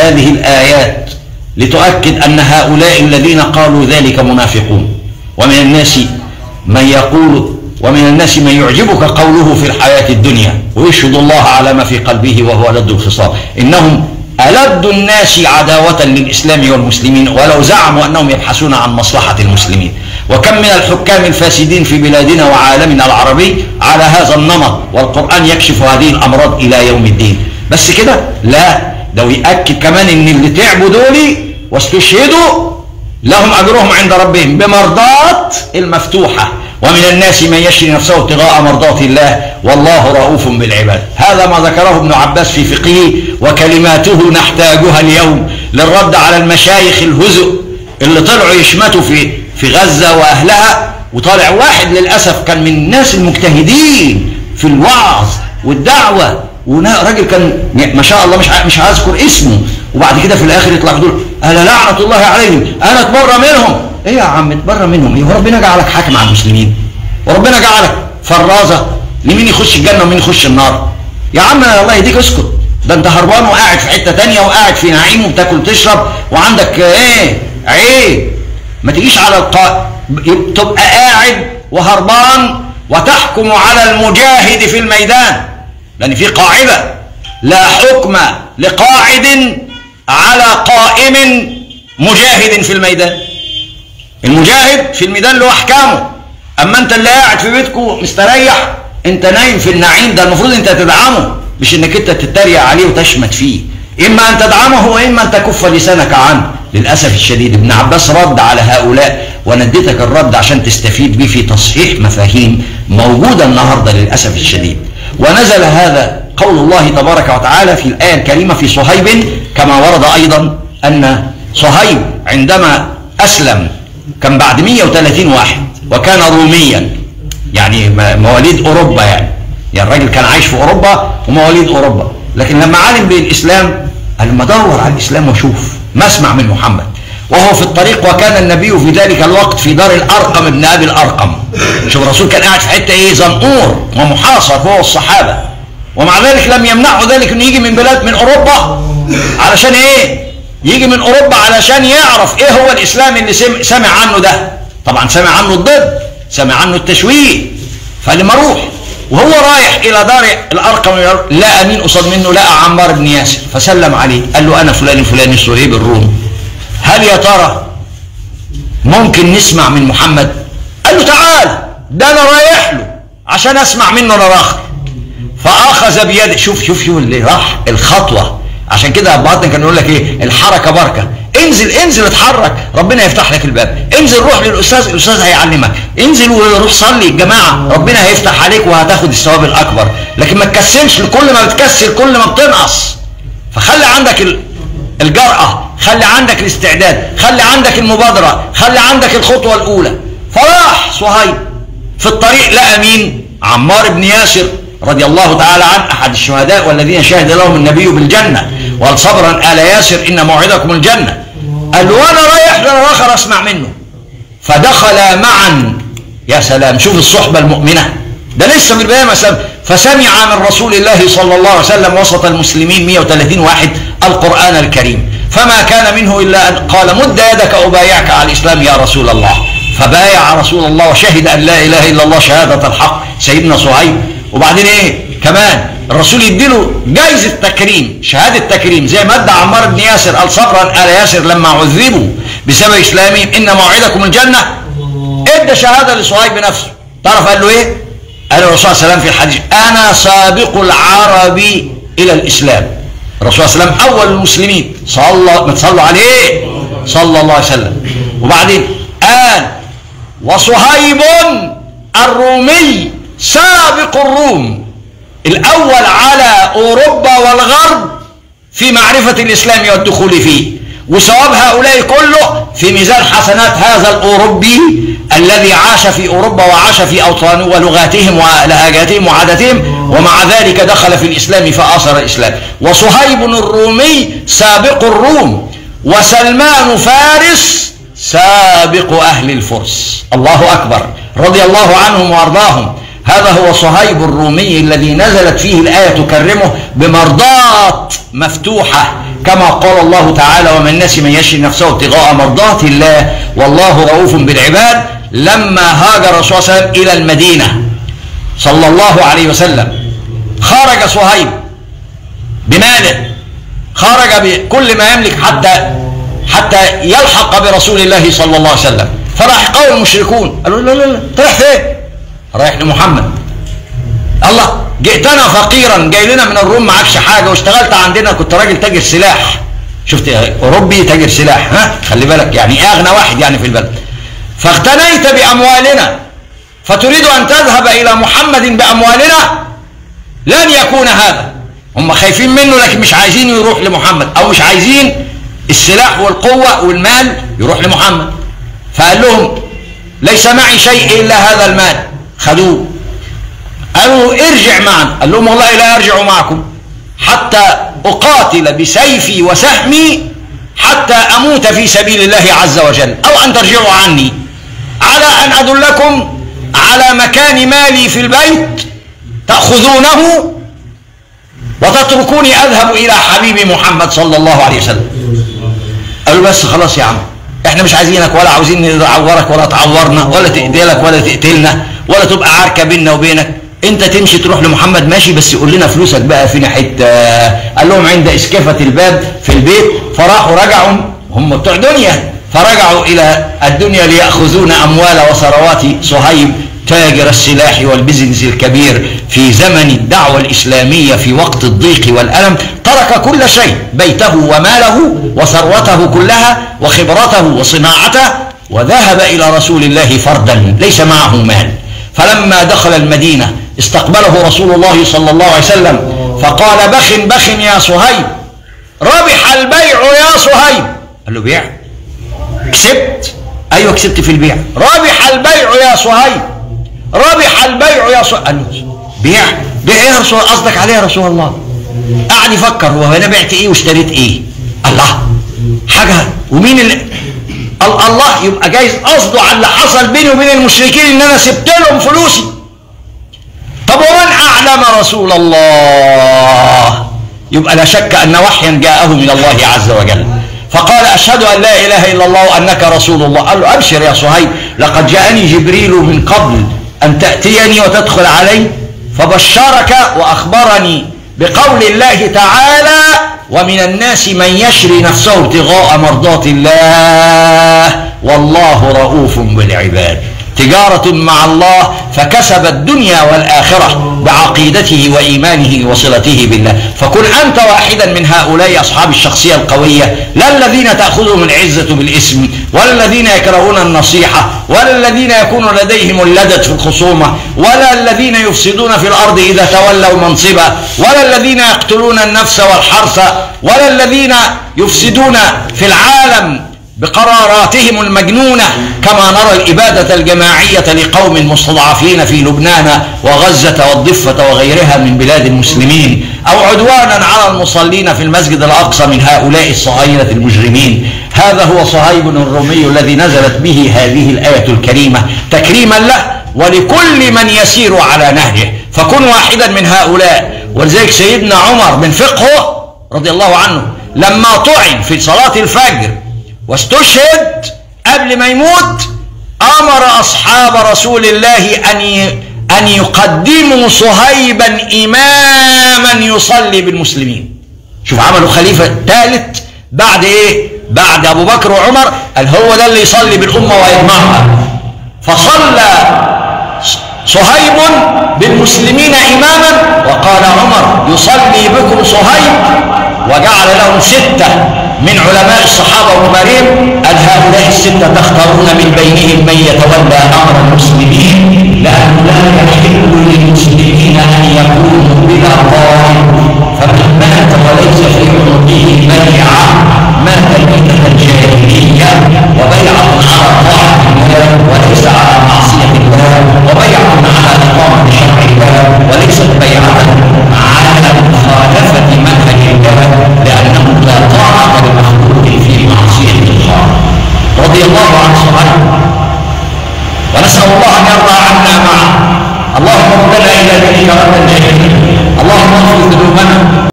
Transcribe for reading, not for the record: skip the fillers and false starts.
هذه الآيات لتؤكد أن هؤلاء الذين قالوا ذلك منافقون. ومن الناس من يعجبك قوله في الحياة الدنيا ويشهد الله على ما في قلبه وهو ألد الخصام، إنهم ألد الناس عداوة للإسلام والمسلمين ولو زعموا أنهم يبحثون عن مصلحة المسلمين. وكم من الحكام الفاسدين في بلادنا وعالمنا العربي على هذا النمط، والقرآن يكشف هذه الأمراض إلى يوم الدين. بس كده؟ لا، ده ويأكد كمان إن اللي تعبوا دول واستشهدوا لهم أجرهم عند ربهم بمرضات المفتوحة. ومن الناس من يشري نفسه ابتغاء مرضات الله والله رؤوف بالعباد. هذا ما ذكره ابن عباس في فقهه، وكلماته نحتاجها اليوم للرد على المشايخ الهزء اللي طلعوا يشمتوا في غزة وأهلها. وطالع واحد للأسف كان من الناس المجتهدين في الوعظ والدعوة، وراجل كان ما شاء الله مش هذكر اسمه، وبعد كده في الآخر يطلع يقول أنا لعنة الله عليهم، أنا اتبرى منهم. ايه يا عم اتبرى منهم ايه؟ وربنا جعلك حاكم على المسلمين؟ وربنا جعلك فرازة لمين يخش الجنة ومين يخش النار؟ يا عم الله يهديك اسكت. ده انت هربان وقاعد في حتة تانية وقاعد في نعيم وبتاكل تشرب وعندك ايه عيب. ما تجيش على تبقى قاعد وهربان وتحكم على المجاهد في الميدان، لأن في قاعدة لا حكم لقاعد على قائم مجاهد في الميدان. المجاهد في الميدان له احكامه، اما انت اللي قاعد في بيتكم مستريح انت نايم في النعيم، ده المفروض انت تدعمه مش انك انت تتريق عليه وتشمت فيه. اما ان تدعمه واما ان تكف لسانك عنه. للاسف الشديد ابن عباس رد على هؤلاء، وانا اديتك الرد عشان تستفيد به في تصحيح مفاهيم موجوده النهارده للاسف الشديد. ونزل هذا قول الله تبارك وتعالى في الايه الكريمه في صهيب، كما ورد ايضا ان صهيب عندما اسلم كان بعد 130 واحد، وكان روميا يعني مواليد اوروبا، يعني الراجل كان عايش في اوروبا ومواليد اوروبا، لكن لما علم بالاسلام قال ما ادور على الاسلام واشوف ما اسمع من محمد. وهو في الطريق، وكان النبي في ذلك الوقت في دار الارقم ابن ابي الارقم. شوف الرسول كان قاعد في حته ايه؟ زنقور ومحاصر هو والصحابه، ومع ذلك لم يمنعه ذلك انه يجي من بلاد من اوروبا. علشان ايه؟ يجي من اوروبا علشان يعرف ايه هو الاسلام اللي سمع عنه ده. طبعا سمع عنه الضد، سمع عنه التشويه. فلما اروح وهو رايح الى دار الارقم لقى مين قصاد منه؟ لقى عمار بن ياسر، فسلم عليه قال له انا فلان الفلاني صهيب الرومي، هل يا ترى ممكن نسمع من محمد؟ قال له تعال، ده انا رايح له عشان اسمع منه انا راخر. فاخذ بيده. شوف اللي راح الخطوه. عشان كده ابهاتنا كانوا يقول لك ايه؟ الحركه بركه. انزل اتحرك، ربنا يفتح لك الباب. انزل روح للاستاذ، الاستاذ هيعلمك. انزل وروح صلي الجماعه، ربنا هيفتح عليك وهتاخد الثواب الاكبر. لكن ما تكسلش، كل ما بتكسل كل ما بتنقص. فخلي عندك الجرأة، خلي عندك الاستعداد، خلي عندك المبادرة، خلي عندك الخطوة الأولى. فراح صهيب في الطريق لقى مين؟ عمار بن ياسر رضي الله تعالى عنه، أحد الشهداء والذين شهد لهم النبي بالجنة، وقال صبرا آل ياسر إن موعدكم الجنة. قال له وأنا رايح لآخر أسمع منه. فدخل معا. يا سلام، شوف الصحبة المؤمنة، ده لسه من البداية مسلم. فسمع من رسول الله صلى الله عليه وسلم وسط المسلمين 130 واحد القرآن الكريم، فما كان منه إلا أن قال مد يدك أبايعك على الإسلام يا رسول الله. فبايع رسول الله وشهد أن لا إله إلا الله شهادة الحق سيدنا صهيب. وبعدين إيه كمان؟ الرسول يديله جايزة تكريم، شهادة تكريم، زي ما ادى عمار بن ياسر قال صبرا آل ياسر لما عذبوا بسبب إسلامهم إن موعدكم الجنة. ادى شهادة لصهيب بنفسه. تعرف قال له إيه؟ قال الرسول صلى الله عليه وسلم في الحديث أنا سابق العرب إلى الإسلام. الرسول صلى الله عليه وسلم أول المسلمين، ما تصلوا عليه صلى الله عليه وسلم. وبعدين قال وصهيب الرومي سابق الروم، الأول على أوروبا والغرب في معرفة الإسلام والدخول فيه، وثواب هؤلاء كله في ميزان حسنات هذا الأوروبي الذي عاش في أوروبا وعاش في أوطانه ولغاتهم ولهجاتهم وعاداتهم، ومع ذلك دخل في الإسلام فآثر الإسلام. وصهيب الرومي سابق الروم، وسلمان فارس سابق أهل الفرس. الله أكبر، رضي الله عنهم وأرضاهم. هذا هو صهيب الرومي الذي نزلت فيه الآية تكرمه بمرضات مفتوحة، كما قال الله تعالى: ومن الناس من يشري نفسه ابتغاء مرضات الله والله رؤوف بالعباد. لما هاجر الرسول صلى الله عليه وسلم إلى المدينة صلى الله عليه وسلم، خرج صهيب بماله، خرج بكل ما يملك حتى يلحق برسول الله صلى الله عليه وسلم. فلاحقه المشركون قالوا: لا لا لا، انت رايح فين؟ رايح لمحمد. الله، جئتنا فقيرا، جاي لنا من الروم معكش حاجه، واشتغلت عندنا، كنت راجل تاجر سلاح، شفت اوروبي تاجر سلاح، ها خلي بالك، يعني اغنى واحد يعني في البلد، فاغتنيت باموالنا فتريد ان تذهب الى محمد باموالنا؟ لن يكون هذا. هم خايفين منه لكن مش عايزين يروح لمحمد، او مش عايزين السلاح والقوه والمال يروح لمحمد. فقال لهم: ليس معي شيء الا هذا المال. خذوه، قالوا: ارجع معنا. قال لهم: والله لا ارجع معكم حتى اقاتل بسيفي وسهمي حتى اموت في سبيل الله عز وجل، او ان ترجعوا عني على ان ادلكم على مكان مالي في البيت تاخذونه وتتركوني اذهب الى حبيبي محمد صلى الله عليه وسلم. قالوا: بس خلاص يا عم، احنا مش عايزينك ولا عاوزين نعورك ولا تعورنا ولا تقتلك ولا تقتلنا ولا تبقى عركه بيننا وبينك، انت تمشي تروح لمحمد ماشي، بس يقول لنا فلوسك بقى فينا حته. قال لهم: عند اسكفه الباب في البيت. فراحوا رجعوا، هم بتوع دنيا، فرجعوا الى الدنيا ليأخذون اموال وثروات صهيب تاجر السلاح والبزنس الكبير في زمن الدعوة الإسلامية في وقت الضيق والألم. ترك كل شيء، بيته وماله وثروته كلها وخبرته وصناعته، وذهب إلى رسول الله فردا ليس معه مال. فلما دخل المدينة استقبله رسول الله صلى الله عليه وسلم فقال: بخ بخ يا صهيب، ربح البيع يا صهيب. قال له: بيع؟ كسبت؟ أيوة كسبت في البيع. ربح البيع يا صهيب، ربح البيع يا صهيب. قال له: بيع؟ بيع ايه يا رسول الله؟ قصدك عليه يا رسول الله؟ قاعد يفكر، هو انا بعت ايه واشتريت ايه؟ الله، حاجه ومين اللي الله يبقى جايز قصده على اللي حصل بيني وبين المشركين ان انا سبت لهم فلوسي. طب ومن اعلم رسول الله؟ يبقى لا شك ان وحيا جاءه من الله عز وجل. فقال: اشهد ان لا اله الا الله وانك رسول الله. قال له: ابشر يا صهيب، لقد جاءني جبريل من قبل ان تاتيني وتدخل علي فبشرك واخبرني بقول الله تعالى: ومن الناس من يشري نفسه ابتغاء مرضات الله والله رؤوف بالعباد. تجارة مع الله فكسب الدنيا والآخرة بعقيدته وإيمانه وصلته بالله. فكن أنت واحدا من هؤلاء أصحاب الشخصية القوية، لا الذين تأخذهم العزة بالاسم، ولا الذين يكرهون النصيحة، ولا الذين يكون لديهم اللدد في الخصومة، ولا الذين يفسدون في الأرض إذا تولوا منصبا، ولا الذين يقتلون النفس والحرث، ولا الذين يفسدون في العالم بقراراتهم المجنونة، كما نرى الإبادة الجماعية لقوم مستضعفين في لبنان وغزة والضفة وغيرها من بلاد المسلمين، أو عدوانا على المصلين في المسجد الأقصى من هؤلاء الصهاينة المجرمين. هذا هو صهيب الرومي الذي نزلت به هذه الآية الكريمة تكريما له ولكل من يسير على نهجه. فكن واحدا من هؤلاء. ولذلك سيدنا عمر من فقهه رضي الله عنه لما طعن في صلاة الفجر واستشهد قبل ما يموت، أمر أصحاب رسول الله أن يقدموا صهيبا إماما يصلي بالمسلمين. شوف، عملوا خليفة ثالث بعد إيه؟ بعد أبو بكر وعمر، قال هو ده اللي يصلي بالأمة ويجمعها. فصلى صهيب بالمسلمين إماما، وقال عمر: يصلي بكم صهيب. وجعل لهم 6 من علماء الصحابة وكبارهم، قال: هؤلاء ال6 تختارون من بينهم من يتولى أمر المسلمين، لأنه لا يحل للمسلمين أن يكونوا بلا قائد، فمن مات